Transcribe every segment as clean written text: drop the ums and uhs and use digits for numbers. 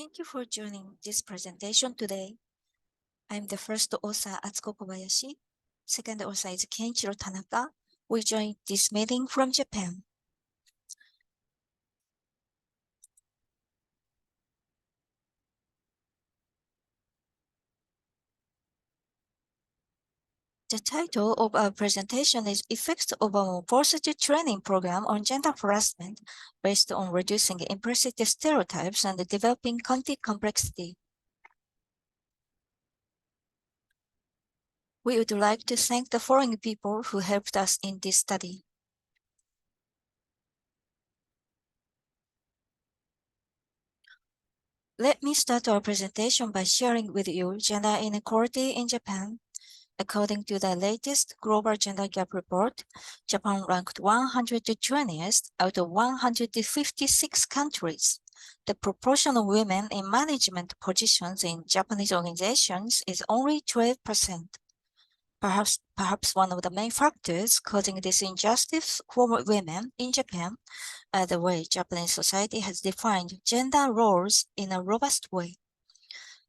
Thank you for joining this presentation today. I'm the first author, Atsuko KOBAYASHI. Second author is Kenshiro Tanaka. We joined this meeting from Japan. The title of our presentation is Effects of a Varsity Training Program on Gender Harassment based on reducing implicit stereotypes and developing content complexity. We would like to thank the following people who helped us in this study. Let me start our presentation by sharing with you gender inequality in Japan. According to the latest Global Gender Gap Report, Japan ranked 120th out of 156 countries. The proportion of women in management positions in Japanese organizations is only 12%. Perhaps one of the main factors causing this injustice for women in Japan are the way Japanese society has defined gender roles in a robust way.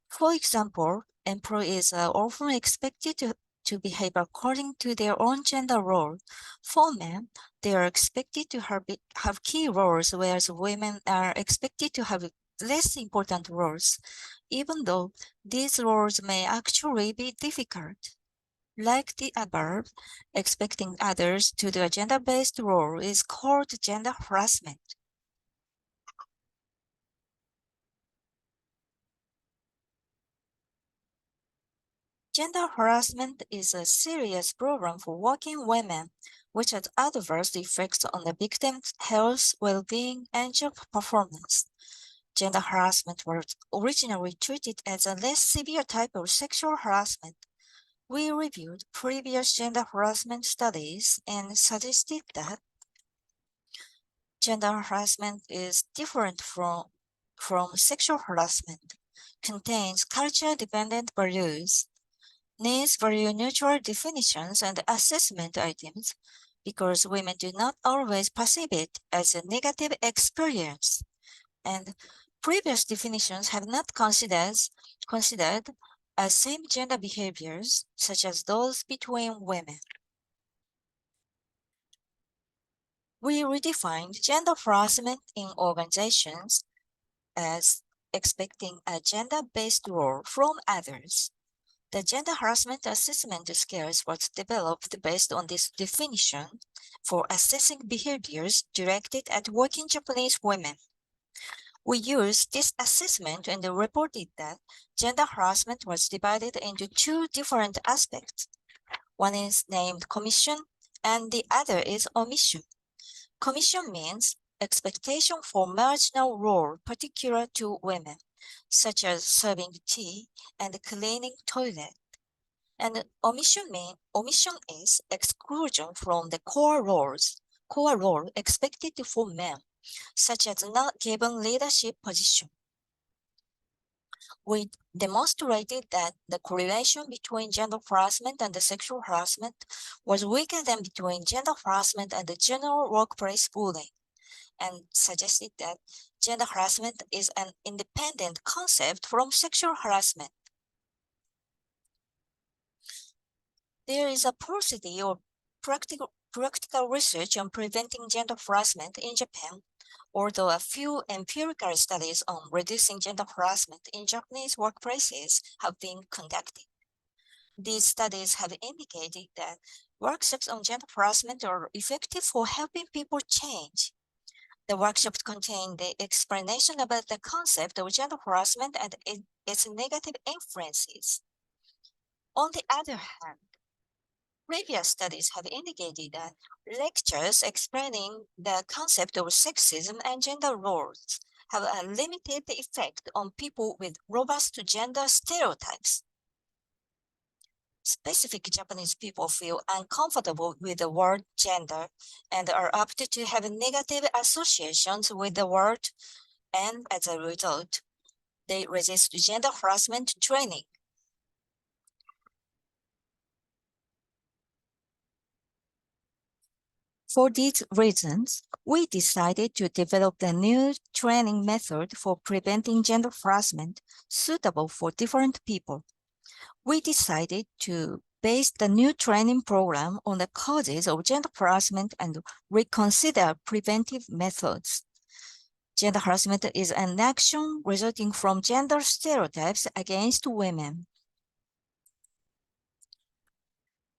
For example, employees are often expected to behave according to their own gender role. For men, they are expected to have key roles, whereas women are expected to have less important roles, even though these roles may actually be difficult. Like the above, expecting others to do a gender-based role is called gender harassment. Gender harassment is a serious problem for working women, which has adverse effects on the victim's health, well-being, and job performance. Gender harassment was originally treated as a less severe type of sexual harassment. We reviewed previous gender harassment studies and suggested that gender harassment is different from sexual harassment, contains culture-dependent values, needs value-neutral definitions and assessment items because women do not always perceive it as a negative experience, and previous definitions have not considered same-gender behaviors such as those between women. We redefined gender harassment in organizations as expecting a gender-based role from others. The gender harassment assessment scales was developed based on this definition for assessing behaviors directed at working Japanese women. We used this assessment and reported that gender harassment was divided into two different aspects. One is named commission and the other is omission. Commission means expectation for marginal role particular to women, such as serving tea and cleaning toilet. And omission is exclusion from the core role expected for men, such as not given leadership position. We demonstrated that the correlation between gender harassment and the sexual harassment was weaker than between gender harassment and the general workplace bullying, and suggested that gender harassment is an independent concept from sexual harassment. There is a paucity of practical research on preventing gender harassment in Japan, although a few empirical studies on reducing gender harassment in Japanese workplaces have been conducted. These studies have indicated that workshops on gender harassment are effective for helping people change. The workshops contain the explanation about the concept of gender harassment and its negative influences. On the other hand, previous studies have indicated that lectures explaining the concept of sexism and gender roles have a limited effect on people with robust gender stereotypes. Specific Japanese people feel uncomfortable with the word gender and are apt to have negative associations with the word, and as a result, they resist gender harassment training. For these reasons, we decided to develop a new training method for preventing gender harassment suitable for different people. We decided to base the new training program on the causes of gender harassment and reconsider preventive methods. Gender harassment is an action resulting from gender stereotypes against women.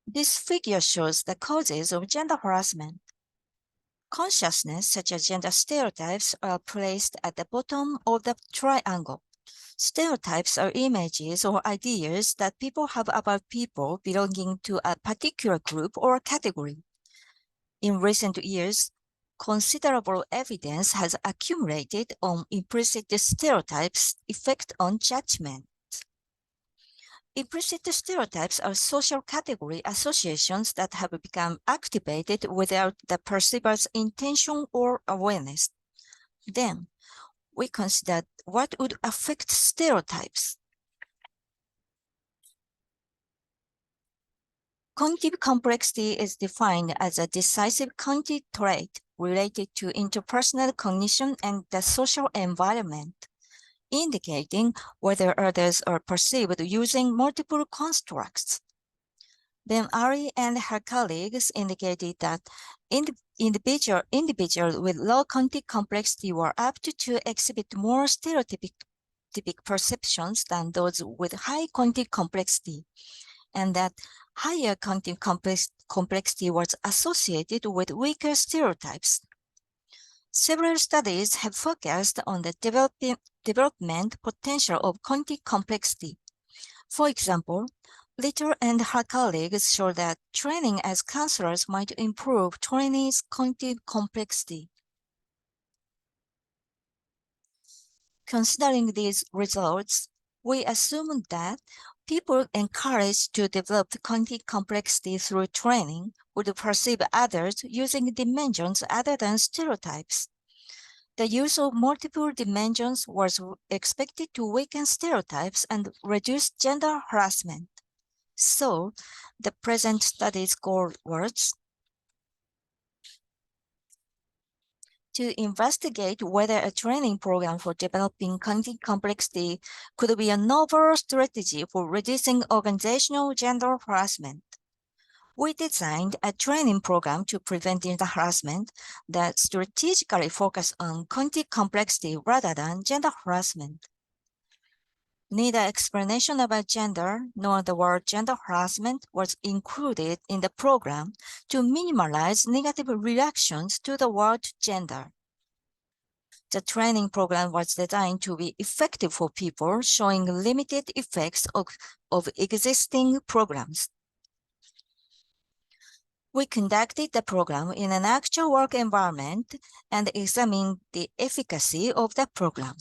This figure shows the causes of gender harassment. Consciousness, such as gender stereotypes, are placed at the bottom of the triangle. Stereotypes are images or ideas that people have about people belonging to a particular group or category. In recent years, considerable evidence has accumulated on implicit stereotypes' effect on judgment. Implicit stereotypes are social category associations that have become activated without the perceiver's intention or awareness. Then, we considered what would affect stereotypes. Cognitive complexity is defined as a decisive cognitive trait related to interpersonal cognition and the social environment, indicating whether others are perceived using multiple constructs. Ben Ari and her colleagues indicated that individuals with low cognitive complexity were apt to exhibit more stereotypic perceptions than those with high cognitive complexity, and that higher cognitive complexity was associated with weaker stereotypes. Several studies have focused on the development potential of cognitive complexity. For example, Little and her colleagues show that training as counselors might improve trainees' cognitive complexity. Considering these results, we assume that people encouraged to develop cognitive complexity through training would perceive others using dimensions other than stereotypes. The use of multiple dimensions was expected to weaken stereotypes and reduce gender harassment. So, the present study's goal was to investigate whether a training program for developing cognitive complexity could be a novel strategy for reducing organizational gender harassment. We designed a training program to prevent gender harassment that strategically focused on cognitive complexity rather than gender harassment. Neither explanation about gender nor the word gender harassment was included in the program to minimize negative reactions to the word gender. The training program was designed to be effective for people showing limited effects of existing programs. We conducted the program in an actual work environment and examined the efficacy of the program.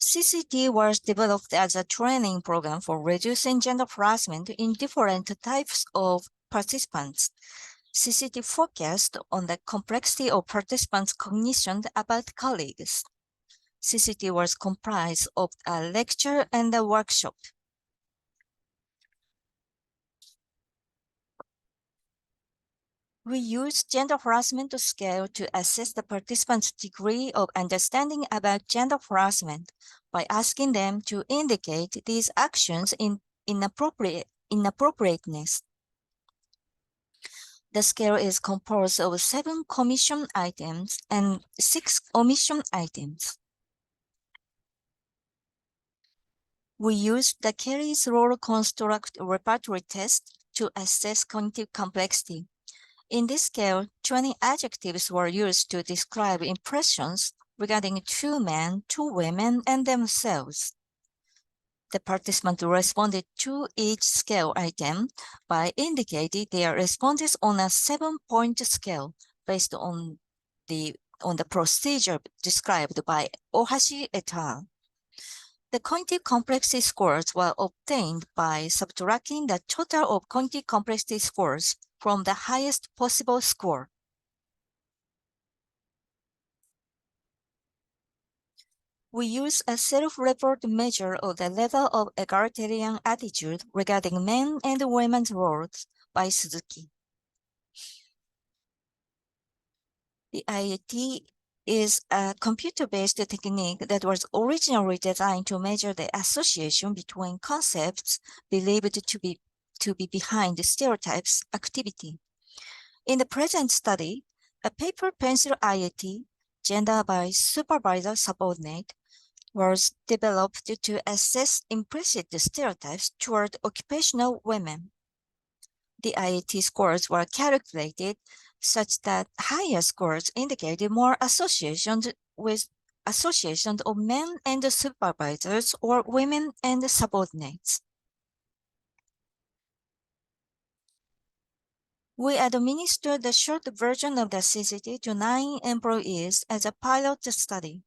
CCT was developed as a training program for reducing gender harassment in different types of participants. CCT focused on the complexity of participants' cognition about colleagues. CCT was comprised of a lecture and a workshop. We used gender harassment scale to assess the participants' degree of understanding about gender harassment by asking them to indicate these actions in inappropriateness. The scale is composed of 7 commission items and 6 omission items. We used the Kelly's role construct repertory test to assess cognitive complexity. In this scale, 20 adjectives were used to describe impressions regarding 2 men, 2 women, and themselves. The participants responded to each scale item by indicating their responses on a 7-point scale based on the procedure described by Ohashi et al. The cognitive complexity scores were obtained by subtracting the total of cognitive complexity scores from the highest possible score. We use a self-report measure of the level of egalitarian attitude regarding men and women's roles by Suzuki. The IAT is a computer-based technique that was originally designed to measure the association between concepts believed to be behind the stereotypes activity. In the present study, a paper pencil IAT, gender by supervisor subordinate, was developed to assess implicit stereotypes toward occupational women. The IAT scores were calculated such that higher scores indicated more associations of men and supervisors or women and subordinates. We administered the short version of the CCT to 9 employees as a pilot study.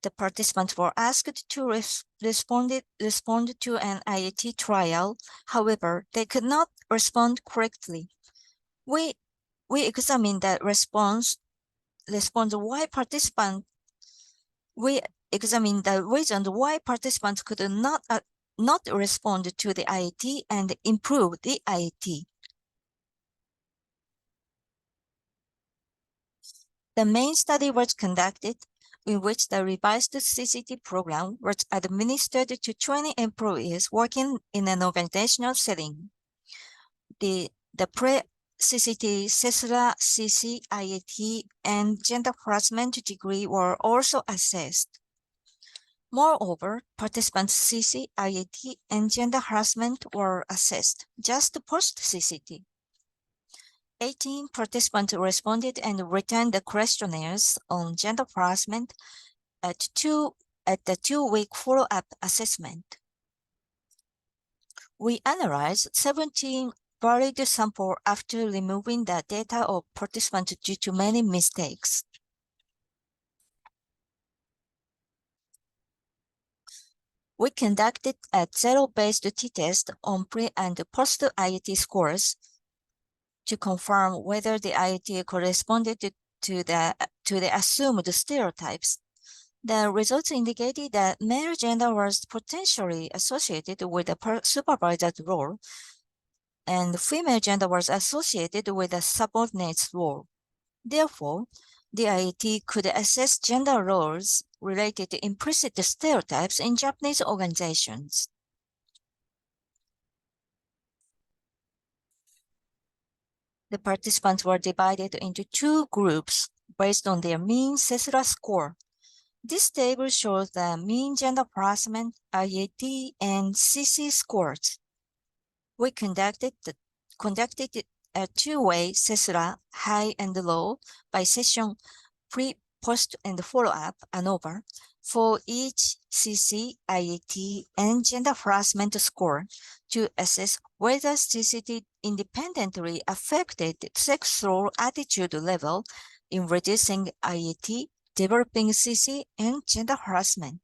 The participants were asked to respond to an IAT trial. However, they could not respond correctly. We examined the reasons why participants could not respond to the IAT and improve the IAT. The main study was conducted in which the revised CCT program was administered to 20 employees working in an organizational setting. The pre-CCT, CESRA, CC, IAT, and gender harassment degree were also assessed. Moreover, participants' CC, IAT, and gender harassment were assessed just post-CCT. 18 participants responded and returned the questionnaires on gender harassment at the 2-week follow-up assessment. We analyzed 17 valid samples after removing the data of participants due to many mistakes. We conducted a zero-based t-test on pre- and post-IAT scores to confirm whether the IAT corresponded to the assumed stereotypes. The results indicated that male gender was potentially associated with the supervisor's role, and female gender was associated with the subordinate's role. Therefore, the IAT could assess gender roles related to implicit stereotypes in Japanese organizations. The participants were divided into 2 groups based on their mean CESRA score. This table shows the mean gender harassment, IAT, and CC scores. We conducted a 2-way CESRA high and low by session pre, post, and follow-up ANOVA for each CC, IAT, and gender harassment score to assess whether CCT independently affected sex role attitude level in reducing IAT, developing CC, and gender harassment.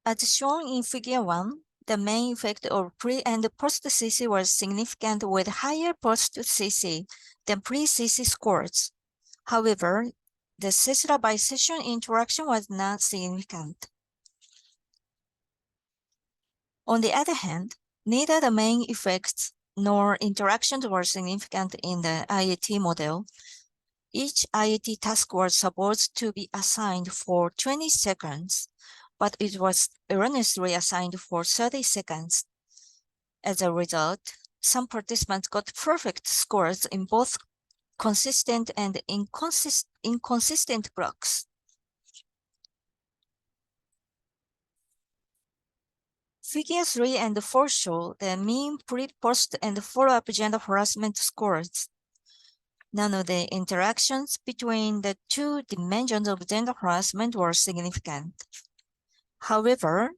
As shown in Figure 1, the main effect of pre- and post-CC was significant with higher post-CC than pre-CC scores. However, the CESRA by session interaction was not significant. On the other hand, neither the main effects nor interactions were significant in the IAT model. Each IAT task was supposed to be assigned for 20 seconds, but it was erroneously assigned for 30 seconds. As a result, some participants got perfect scores in both consistent and inconsistent blocks. Figure 3 and 4 show the mean pre, post, and follow-up gender harassment scores. None of the interactions between the 2 dimensions of gender harassment were significant. However,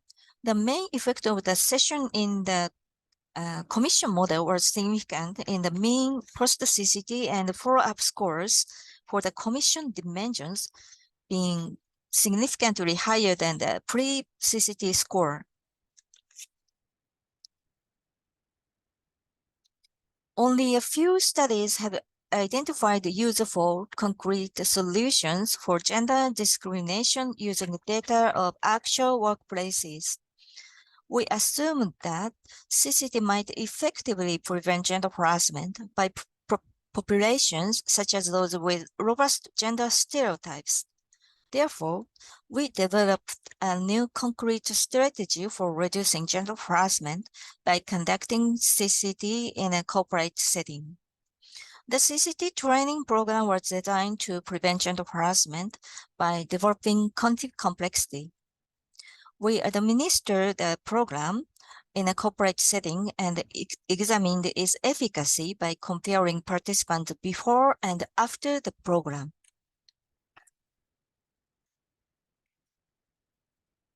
the main effect of the session in the commission model was significant in the mean post-CCT and follow-up scores for the commission dimensions being significantly higher than the pre-CCT score. Only a few studies have identified useful concrete solutions for gender discrimination using data of actual workplaces. We assumed that CCT might effectively prevent gender harassment by populations such as those with robust gender stereotypes. Therefore, we developed a new concrete strategy for reducing gender harassment by conducting CCT in a corporate setting. The CCT training program was designed to prevent gender harassment by developing cognitive complexity. We administered the program in a corporate setting and examined its efficacy by comparing participants before and after the program.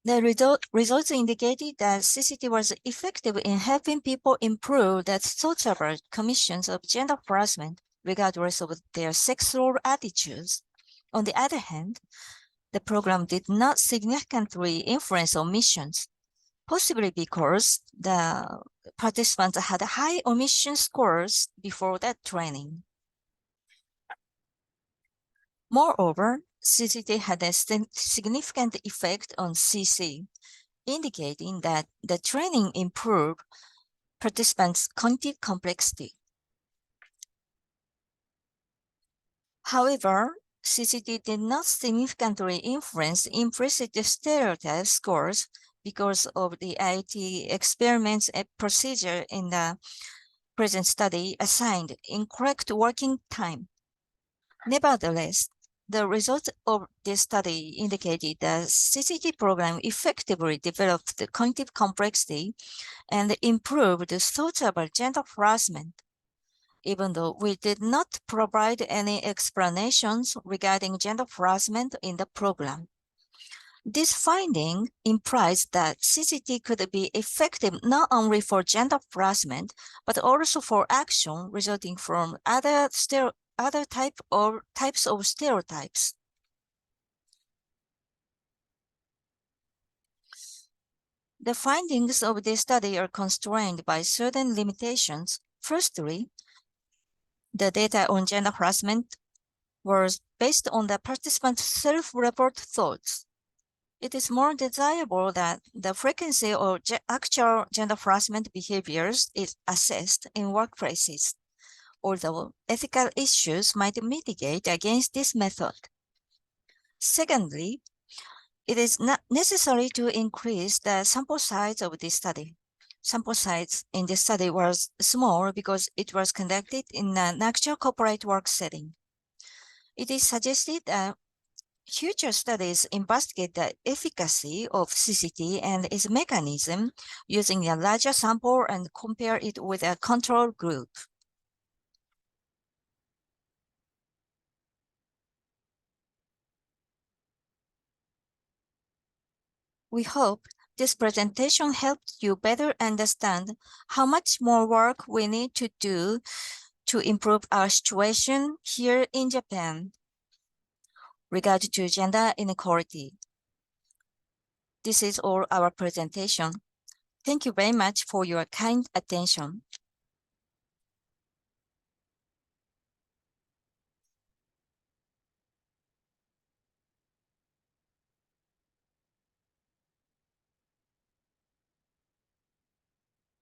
The results indicated that CCT was effective in helping people improve their thoughts about commissions of gender harassment, regardless of their sexual attitudes. On the other hand, the program did not significantly influence omissions, possibly because the participants had high omission scores before that training. Moreover, CCT had a significant effect on CC, indicating that the training improved participants' cognitive complexity. However, CCT did not significantly influence implicit stereotype scores because of the IT experiments and procedure in the present study assigned incorrect working time. Nevertheless, the results of this study indicated that CCT program effectively developed the cognitive complexity and improved the thoughts about gender harassment, even though we did not provide any explanations regarding gender harassment in the program. This finding implies that CCT could be effective not only for gender harassment, but also for action resulting from other types of stereotypes. The findings of this study are constrained by certain limitations. Firstly, the data on gender harassment was based on the participants' self-report thoughts. It is more desirable that the frequency of actual gender harassment behaviors is assessed in workplaces, although ethical issues might mitigate against this method. Secondly, it is not necessary to increase the sample size of this study. Sample size in this study was small because it was conducted in an actual corporate work setting. It is suggested that future studies investigate the efficacy of CCT and its mechanism using a larger sample and compare it with a control group. We hope this presentation helped you better understand how much more work we need to do to improve our situation here in Japan regarding to gender inequality. This is all our presentation. Thank you very much for your kind attention.